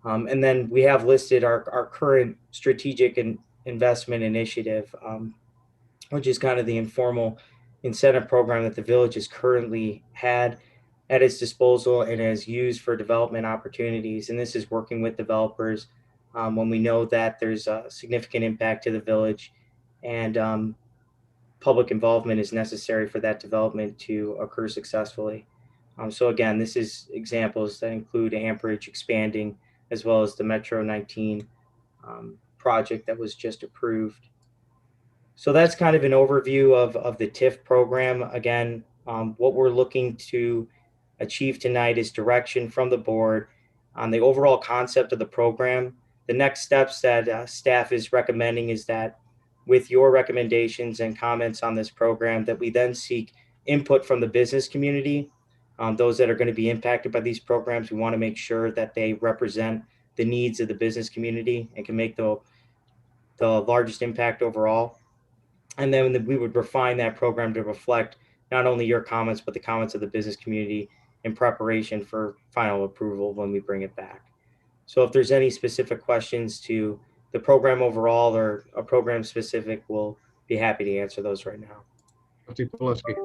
Speaker 12: And then we have listed our current strategic and investment initiative, which is kind of the informal incentive program that the village has currently had at its disposal and has used for development opportunities. And this is working with developers when we know that there's a significant impact to the village and public involvement is necessary for that development to occur successfully. So again, this is examples that include Amperage expanding, as well as the Metro 19 project that was just approved. So that's kind of an overview of the TIF program. Again, what we're looking to achieve tonight is direction from the board on the overall concept of the program. The next steps that staff is recommending is that with your recommendations and comments on this program, that we then seek input from the business community. Those that are going to be impacted by these programs, we want to make sure that they represent the needs of the business community and can make the largest impact overall. And then we would refine that program to reflect not only your comments, but the comments of the business community in preparation for final approval when we bring it back. So if there's any specific questions to the program overall or a program specific, we'll be happy to answer those right now.
Speaker 1: Trustee Poleski.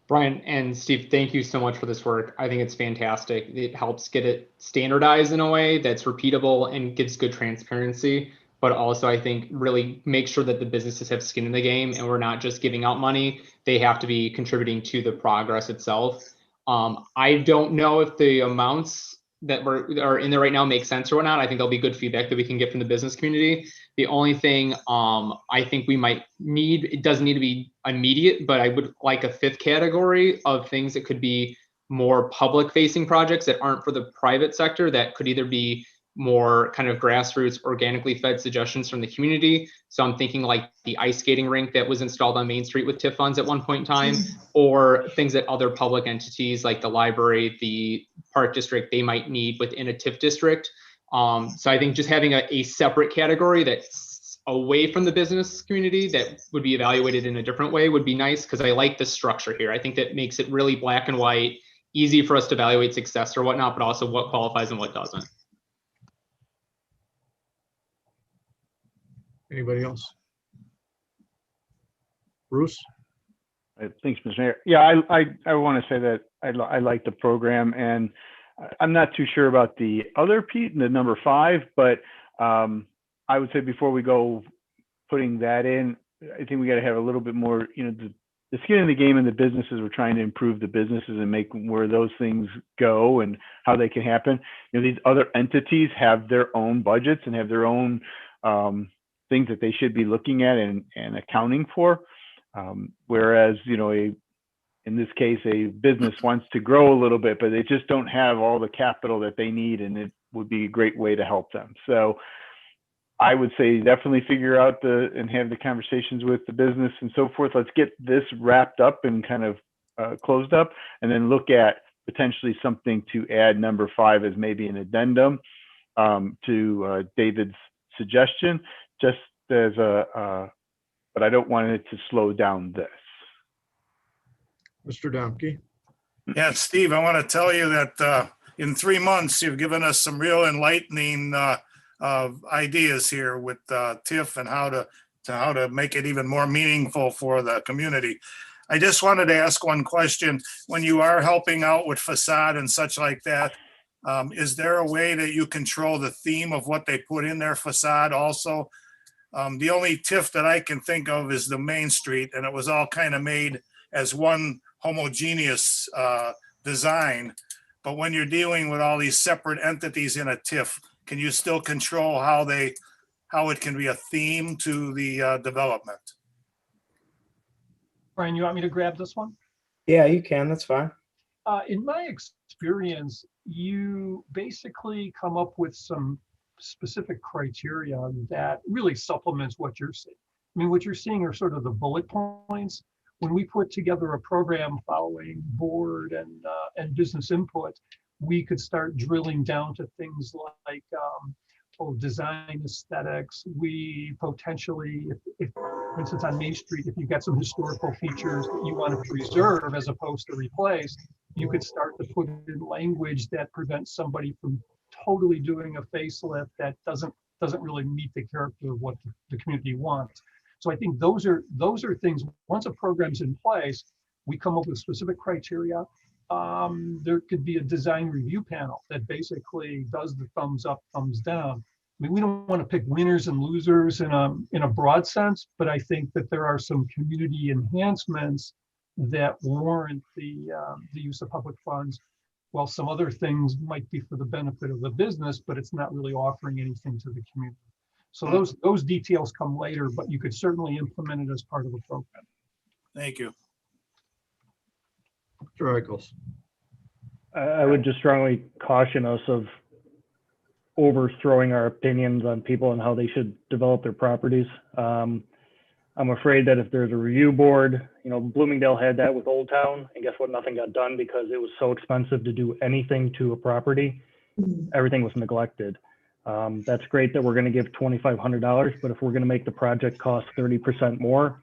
Speaker 10: Brian and Steve, thank you so much for this work. I think it's fantastic. It helps get it standardized in a way that's repeatable and gives good transparency, but also I think really make sure that the businesses have skin in the game and we're not just giving out money. They have to be contributing to the progress itself. I don't know if the amounts that are in there right now make sense or whatnot. I think there'll be good feedback that we can get from the business community. The only thing I think we might need, it doesn't need to be immediate, but I would like a fifth category of things that could be more public facing projects that aren't for the private sector, that could either be more kind of grassroots, organically fed suggestions from the community. So I'm thinking like the ice skating rink that was installed on Main Street with TIF funds at one point in time, or things that other public entities like the library, the park district, they might need within a TIF district. So I think just having a separate category that's away from the business community that would be evaluated in a different way would be nice, because I like the structure here. I think that makes it really black and white, easy for us to evaluate success or whatnot, but also what qualifies and what doesn't.
Speaker 1: Anybody else? Bruce?
Speaker 3: Thanks, Mr. Mayor. Yeah, I want to say that I like the program, and I'm not too sure about the other Pete, the number 5, but I would say before we go putting that in, I think we got to have a little bit more, the skin in the game in the businesses. We're trying to improve the businesses and make where those things go and how they can happen. These other entities have their own budgets and have their own things that they should be looking at and accounting for. Whereas, in this case, a business wants to grow a little bit, but they just don't have all the capital that they need, and it would be a great way to help them. So I would say definitely figure out and have the conversations with the business and so forth. Let's get this wrapped up and kind of closed up, and then look at potentially something to add number 5 as maybe an addendum to David's suggestion, just as but I don't want it to slow down this.
Speaker 1: Mr. Domke?
Speaker 2: Yeah, Steve, I want to tell you that in 3 months, you've given us some real enlightening ideas here with TIF and how to make it even more meaningful for the community. I just wanted to ask one question. When you are helping out with facade and such like that, is there a way that you control the theme of what they put in their facade also? The only TIF that I can think of is the Main Street, and it was all kind of made as one homogeneous design. But when you're dealing with all these separate entities in a TIF, can you still control how it can be a theme to the development?
Speaker 11: Brian, you want me to grab this one?
Speaker 12: Yeah, you can, that's fine.
Speaker 11: In my experience, you basically come up with some specific criteria that really supplements what you're seeing. I mean, what you're seeing are sort of the bullet points. When we put together a program following board and business input, we could start drilling down to things like design aesthetics. We potentially, if for instance on Main Street, if you've got some historical features that you want to preserve as opposed to replace, you could start to put in language that prevents somebody from totally doing a facelift that doesn't really meet the character of what the community wants. So I think those are things. Once a program's in place, we come up with specific criteria. There could be a design review panel that basically does the thumbs up, thumbs down. I mean, we don't want to pick winners and losers in a broad sense, but I think that there are some community enhancements that warrant the use of public funds, while some other things might be for the benefit of the business, but it's not really offering anything to the community. So those details come later, but you could certainly implement it as part of the program.
Speaker 2: Thank you.
Speaker 1: Mr. Eichel's.
Speaker 3: I would just strongly caution us of overthrowing our opinions on people and how they should develop their properties. I'm afraid that if there's a review board, Bloomingdale had that with Old Town, and guess what? Nothing got done because it was so expensive to do anything to a property. Everything was neglected. That's great that we're going to give $2,500, but if we're going to make the project cost 30% more,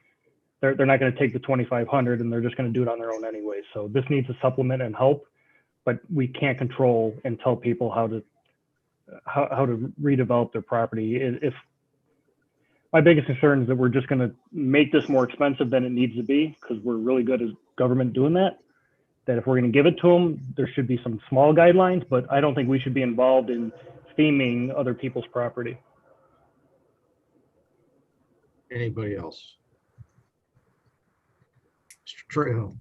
Speaker 3: they're not going to take the $2,500 and they're just going to do it on their own anyway. So this needs a supplement and help, but we can't control and tell people how to redevelop their property. If my biggest concern is that we're just going to make this more expensive than it needs to be, because we're really good as government doing that. That if we're going to give it to them, there should be some small guidelines, but I don't think we should be involved in theming other people's property.
Speaker 1: Anybody else? Mr. Trejo.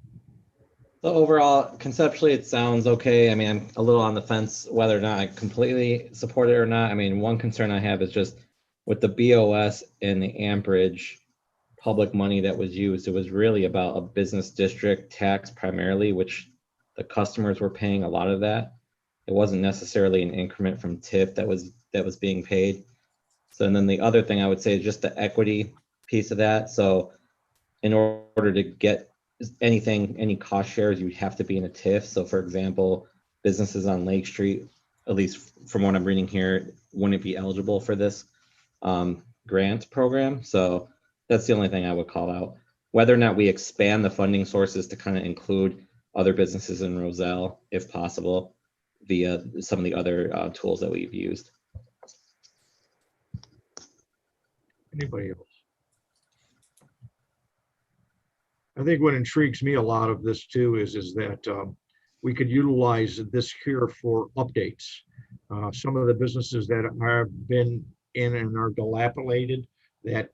Speaker 4: So overall, conceptually, it sounds okay. I mean, I'm a little on the fence whether or not I completely support it or not. I mean, one concern I have is just with the BOS and the amperage public money that was used, it was really about a business district tax primarily, which the customers were paying a lot of that. It wasn't necessarily an increment from TIF that was being paid. So, and then the other thing I would say is just the equity piece of that. So in order to get any cost shares, you'd have to be in a TIF. So for example, businesses on Lake Street, at least from what I'm reading here, wouldn't be eligible for this grant program. So that's the only thing I would call out. Whether or not we expand the funding sources to kind of include other businesses in Roselle, if possible, via some of the other tools that we've used.
Speaker 1: Anybody else? I think what intrigues me a lot of this too is that we could utilize this here for updates. Some of the businesses that have been in and are dilapidated that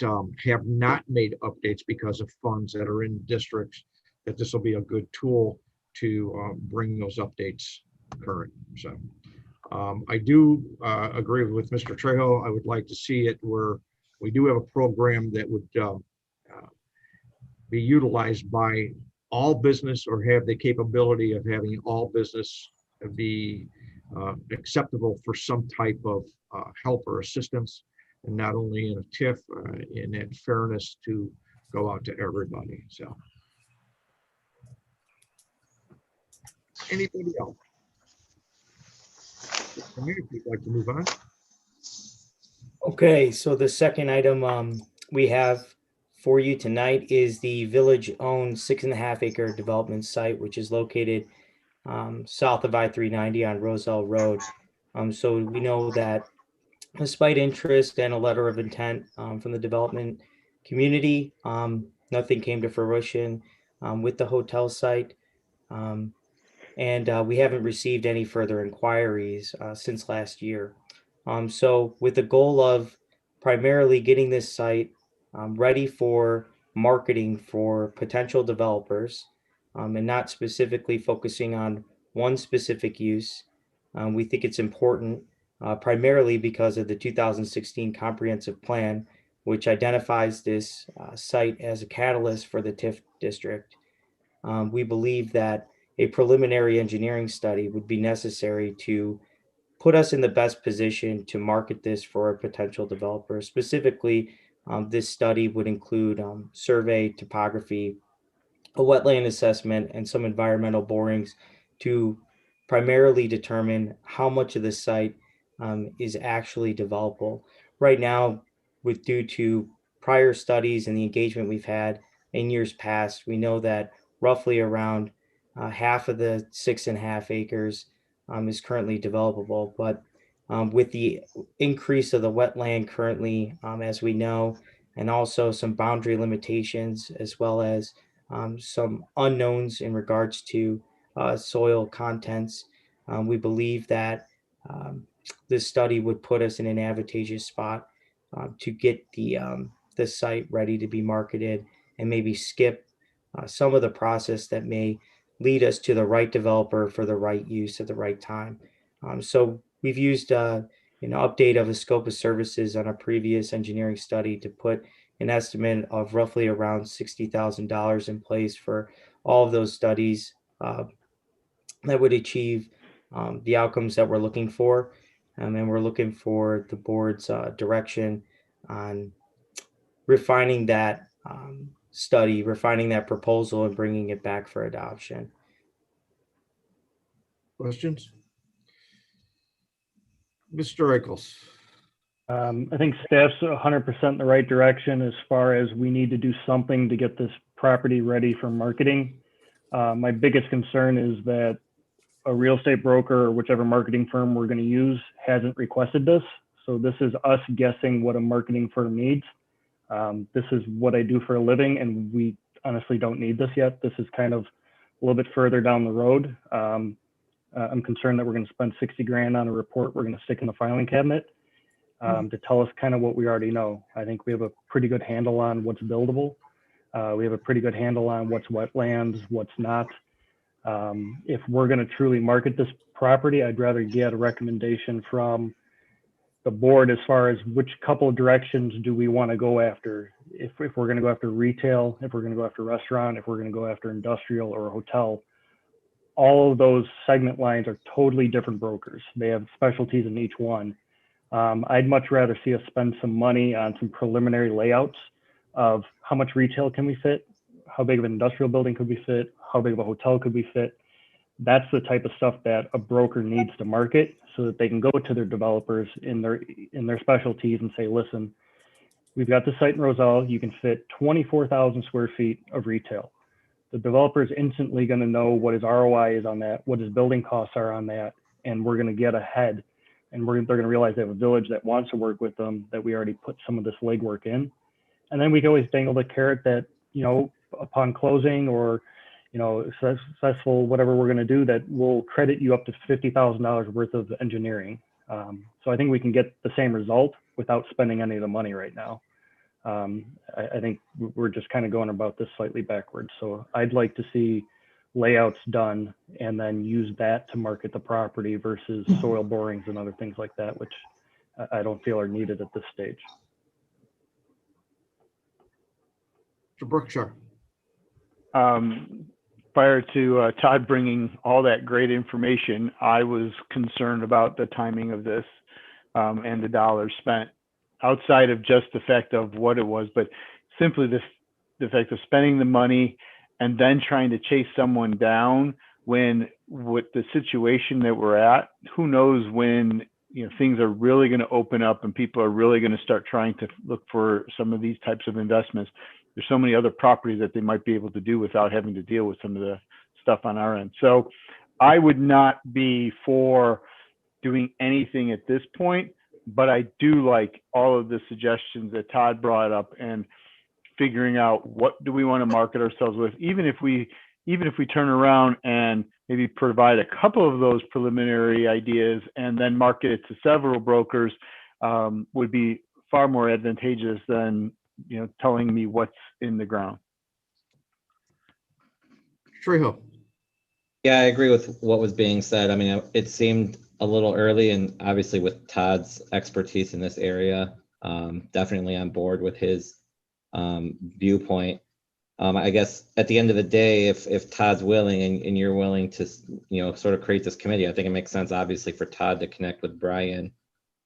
Speaker 1: have not made updates because of funds that are in districts, that this will be a good tool to bring those updates current. So I do agree with Mr. Trejo. I would like to see it where we do have a program that would be utilized by all business, or have the capability of having all business be acceptable for some type of help or assistance, and not only in a TIF, in that fairness to go out to everybody. So anybody else? If you'd like to move on.
Speaker 12: Okay, so the second item we have for you tonight is the village-owned 6.5 acre development site, which is located south of I-390 on Roselle Road. So we know that despite interest and a letter of intent from the development community, nothing came to fruition with the hotel site. And we haven't received any further inquiries since last year. So with the goal of primarily getting this site ready for marketing for potential developers, and not specifically focusing on one specific use. We think it's important primarily because of the 2016 comprehensive plan, which identifies this site as a catalyst for the TIF district. We believe that a preliminary engineering study would be necessary to put us in the best position to market this for a potential developer. Specifically, this study would include survey, topography, a wetland assessment, and some environmental borings to primarily determine how much of the site is actually developable. Right now, due to prior studies and the engagement we've had in years past, we know that roughly around half of the 6.5 acres is currently developable. But with the increase of the wetland currently, as we know, and also some boundary limitations, as well as some unknowns in regards to soil contents, we believe that this study would put us in an advantageous spot to get the site ready to be marketed and maybe skip some of the process that may lead us to the right developer for the right use at the right time. So we've used an update of the scope of services on a previous engineering study to put an estimate of roughly around $60,000 in place for all of those studies that would achieve the outcomes that we're looking for. And we're looking for the board's direction on refining that study, refining that proposal, and bringing it back for adoption.
Speaker 1: Questions? Mr. Eccles.
Speaker 3: I think staff's 100% in the right direction as far as we need to do something to get this property ready for marketing. My biggest concern is that a real estate broker or whichever marketing firm we're going to use hasn't requested this. So this is us guessing what a marketing firm needs. This is what I do for a living, and we honestly don't need this yet. This is kind of a little bit further down the road. I'm concerned that we're going to spend 60 grand on a report we're going to stick in the filing cabinet to tell us kind of what we already know. I think we have a pretty good handle on what's buildable. We have a pretty good handle on what's wetlands, what's not. If we're going to truly market this property, I'd rather get a recommendation from the board as far as which couple of directions do we want to go after. If we're going to go after retail, if we're going to go after restaurant, if we're going to go after industrial or a hotel, all of those segment lines are totally different brokers. They have specialties in each one. I'd much rather see us spend some money on some preliminary layouts of how much retail can we fit, how big of an industrial building could we fit, how big of a hotel could we fit. That's the type of stuff that a broker needs to market so that they can go to their developers in their specialties and say, listen, we've got the site in Roselle, you can fit 24,000 square feet of retail. The developer is instantly going to know what his ROI is on that, what his building costs are on that, and we're going to get ahead. And they're going to realize they have a village that wants to work with them, that we already put some of this legwork in. And then we can always dangle the carrot that, upon closing or, successful, whatever we're going to do, that will credit you up to $50,000 worth of engineering. So I think we can get the same result without spending any of the money right now. I think we're just kind of going about this slightly backwards. So I'd like to see layouts done and then use that to market the property versus soil borings and other things like that, which I don't feel are needed at this stage.
Speaker 1: Mr. Brookshire.
Speaker 3: Prior to Todd bringing all that great information, I was concerned about the timing of this and the dollars spent, outside of just the fact of what it was, but simply the fact of spending the money and then trying to chase someone down when, with the situation that we're at, who knows when things are really going to open up and people are really going to start trying to look for some of these types of investments. There's so many other properties that they might be able to do without having to deal with some of the stuff on our end. So I would not be for doing anything at this point, but I do like all of the suggestions that Todd brought up and figuring out what do we want to market ourselves with. Even if we turn around and maybe provide a couple of those preliminary ideas and then market it to several brokers, would be far more advantageous than, telling me what's in the ground.
Speaker 1: Trejo.
Speaker 4: Yeah, I agree with what was being said. I mean, it seemed a little early, and obviously with Todd's expertise in this area, definitely on board with his viewpoint. I guess at the end of the day, if Todd's willing and you're willing to, sort of create this committee, I think it makes sense, obviously, for Todd to connect with Brian,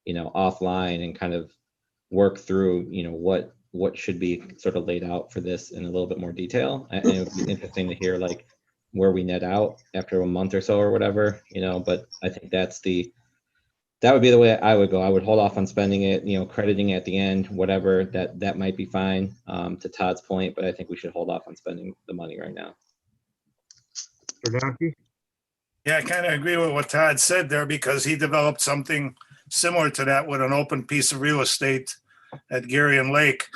Speaker 4: offline and kind of work through, what should be sort of laid out for this in a little bit more detail. And it would be interesting to hear like where we net out after a month or so or whatever, but I think that would be the way I would go. I would hold off on spending it, crediting at the end, whatever, that might be fine, to Todd's point, but I think we should hold off on spending the money right now.
Speaker 1: Mr. Donkey?
Speaker 2: Yeah, I kind of agree with what Todd said there because he developed something similar to that with an open piece of real estate at Gerrion Lake.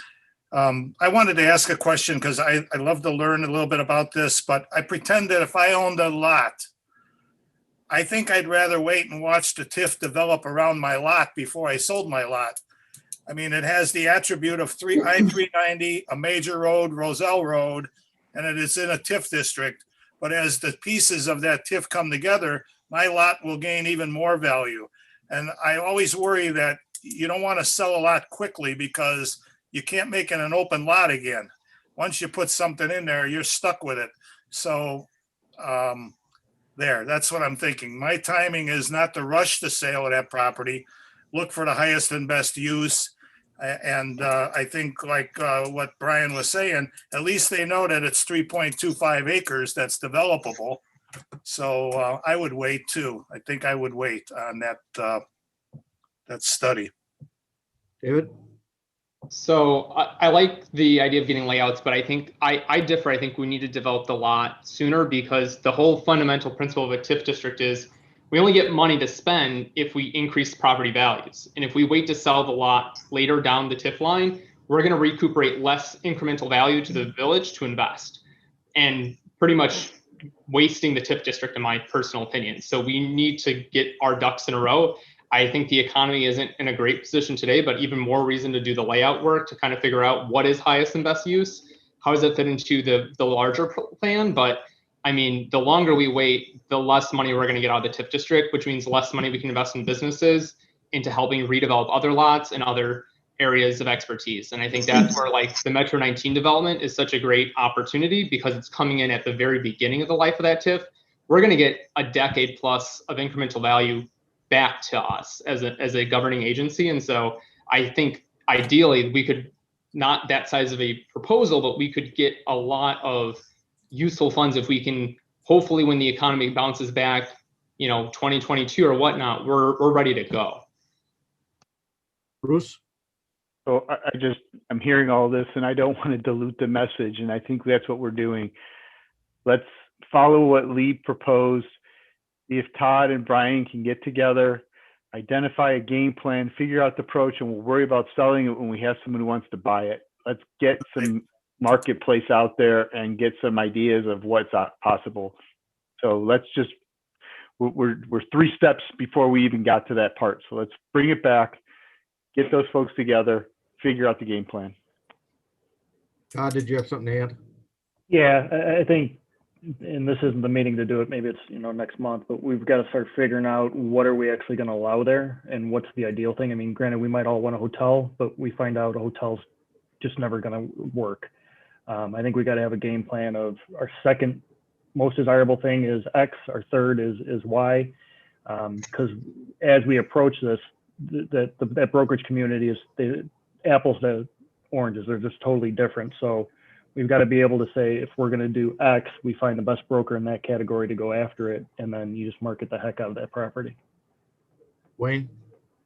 Speaker 2: I wanted to ask a question because I love to learn a little bit about this, but I pretend that if I owned a lot, I think I'd rather wait and watch the TIF develop around my lot before I sold my lot. I mean, it has the attribute of I-390, a major road, Roselle Road, and it is in a TIF district. But as the pieces of that TIF come together, my lot will gain even more value. And I always worry that you don't want to sell a lot quickly because you can't make it an open lot again. Once you put something in there, you're stuck with it. So that's what I'm thinking. My timing is not to rush the sale of that property. Look for the highest and best use. And I think like what Brian was saying, at least they know that it's 3.25 acres that's developable. So I would wait too. I think I would wait on that study.
Speaker 1: David?
Speaker 10: So I like the idea of getting layouts, but I think I differ. I think we need to develop the lot sooner because the whole fundamental principle of a TIF district is we only get money to spend if we increase property values. And if we wait to sell the lot later down the TIF line, we're going to recuperate less incremental value to the village to invest and pretty much wasting the TIF district, in my personal opinion. So we need to get our ducks in a row. I think the economy isn't in a great position today, but even more reason to do the layout work to kind of figure out what is highest and best use. How does it fit into the larger plan? But I mean, the longer we wait, the less money we're going to get out of the TIF district, which means less money we can invest in businesses into helping redevelop other lots and other areas of expertise. And I think that's where like the Metro 19 development is such a great opportunity because it's coming in at the very beginning of the life of that TIF. We're going to get a decade plus of incremental value back to us as a governing agency. And so I think ideally we could, not that size of a proposal, but we could get a lot of useful funds if we can, hopefully when the economy bounces back, 2022 or whatnot, we're ready to go.
Speaker 1: Bruce?
Speaker 3: So I'm hearing all this and I don't want to dilute the message. And I think that's what we're doing. Let's follow what Lee proposed. If Todd and Brian can get together, identify a game plan, figure out the approach, and we'll worry about selling it when we have someone who wants to buy it. Let's get some marketplace out there and get some ideas of what's possible. So let's just, we're 3 steps before we even got to that part. So let's bring it back, get those folks together, figure out the game plan.
Speaker 1: Todd, did you have something to add?
Speaker 13: Yeah, I think, and this isn't the meeting to do it, maybe it's next month, but we've got to start figuring out what are we actually going to allow there and what's the ideal thing. I mean, granted, we might all want a hotel, but we find out a hotel's just never going to work. I think we got to have a game plan of our second most desirable thing is X, our third is Y, because as we approach this, that brokerage community is the apples to oranges. They're just totally different. So we've got to be able to say, if we're going to do X, we find the best broker in that category to go after it. And then you just market the heck out of that property.
Speaker 1: Wayne?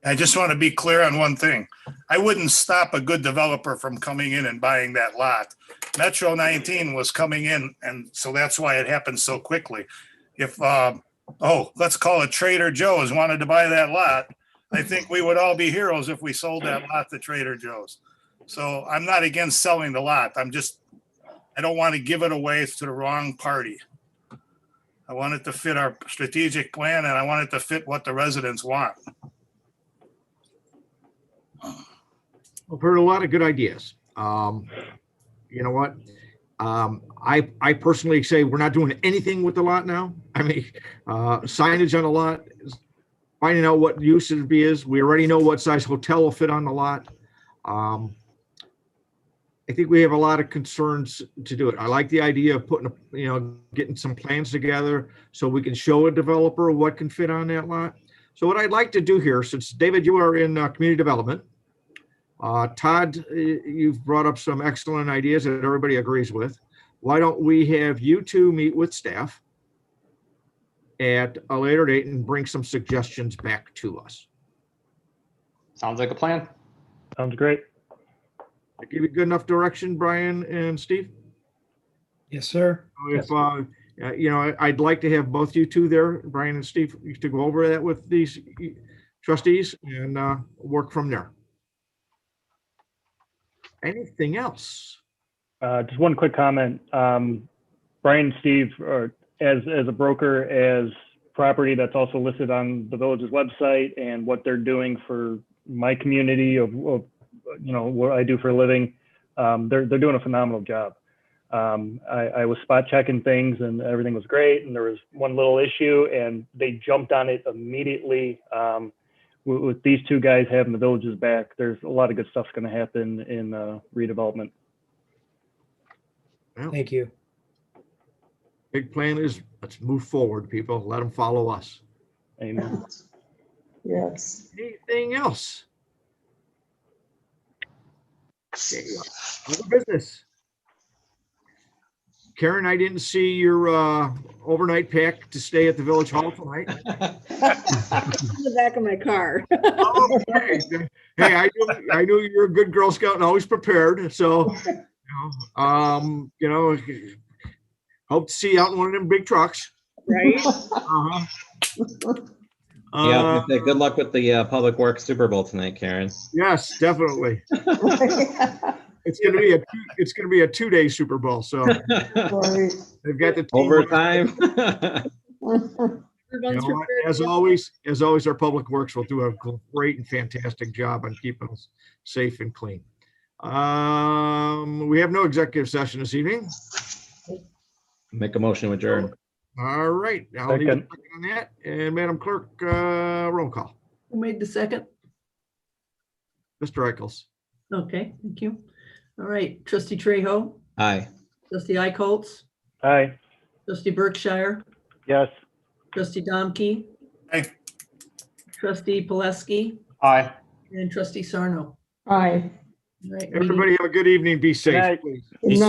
Speaker 2: I just want to be clear on one thing. I wouldn't stop a good developer from coming in and buying that lot. Metro 19 was coming in, and so that's why it happened so quickly. If, let's call it Trader Joe's wanted to buy that lot, I think we would all be heroes if we sold that lot to Trader Joe's. So I'm not against selling the lot. I don't want to give it away to the wrong party. I want it to fit our strategic plan, and I want it to fit what the residents want.
Speaker 1: I've heard a lot of good ideas. You know what? I personally say we're not doing anything with the lot now. I mean, signage on the lot, finding out what use it is. We already know what size hotel will fit on the lot. I think we have a lot of concerns to do it. I like the idea of putting, getting some plans together so we can show a developer what can fit on that lot. So what I'd like to do here, since David, you are in community development, Todd, you've brought up some excellent ideas that everybody agrees with. Why don't we have you two meet with staff at a later date and bring some suggestions back to us?
Speaker 10: Sounds like a plan.
Speaker 13: Sounds great.
Speaker 1: I give you good enough direction, Brian and Steve?
Speaker 12: Yes, sir.
Speaker 1: If, I'd like to have both you two there, Brian and Steve, to go over that with these trustees and work from there. Anything else?
Speaker 13: Just one quick comment. Brian and Steve, as a broker, as property that's also listed on the village's website and what they're doing for my community of what I do for a living, they're doing a phenomenal job. I was spot checking things and everything was great. And there was one little issue and they jumped on it immediately. With these two guys having the village's back, there's a lot of good stuff's going to happen in redevelopment.
Speaker 1: Well,
Speaker 12: Thank you.
Speaker 1: big plan is let's move forward, people. Let them follow us.
Speaker 13: Amen.
Speaker 6: Yes.
Speaker 1: Anything else? Okay, other business. Karen, I didn't see your overnight pack to stay at the village hall tonight.
Speaker 14: In the back of my car.
Speaker 1: Okay. Hey, I knew you were a good Girl Scout and always prepared. So, hope to see you out in one of them big trucks.
Speaker 14: Right?
Speaker 4: Yeah, good luck with the Public Works Super Bowl tonight, Karen.
Speaker 1: Yes, definitely. It's gonna be a 2-day Super Bowl. So they've got the team
Speaker 4: Overtime.
Speaker 1: As always, our Public Works will do a great and fantastic job on keeping us safe and clean. We have no executive session this evening.
Speaker 4: Make a motion to adjourn.
Speaker 1: All right, I'll leave a
Speaker 13: Second.
Speaker 1: second on that. And Madam Clerk, roll call.
Speaker 5: Who made the second?
Speaker 1: Mr. Eccles.
Speaker 5: Okay, thank you. All right, trustee Trejo,
Speaker 4: Aye.
Speaker 5: trustee Eichholz,
Speaker 13: Aye.
Speaker 5: trustee Berkshire,
Speaker 13: Yes.
Speaker 5: trustee Domke,
Speaker 2: Aye.
Speaker 5: trustee Poleski,
Speaker 10: Aye.
Speaker 5: and trustee Sarno.
Speaker 6: Aye.
Speaker 5: All right, meeting-
Speaker 1: Everybody have a good evening. Be safe,
Speaker 13: night.
Speaker 1: please.
Speaker 6: Good night.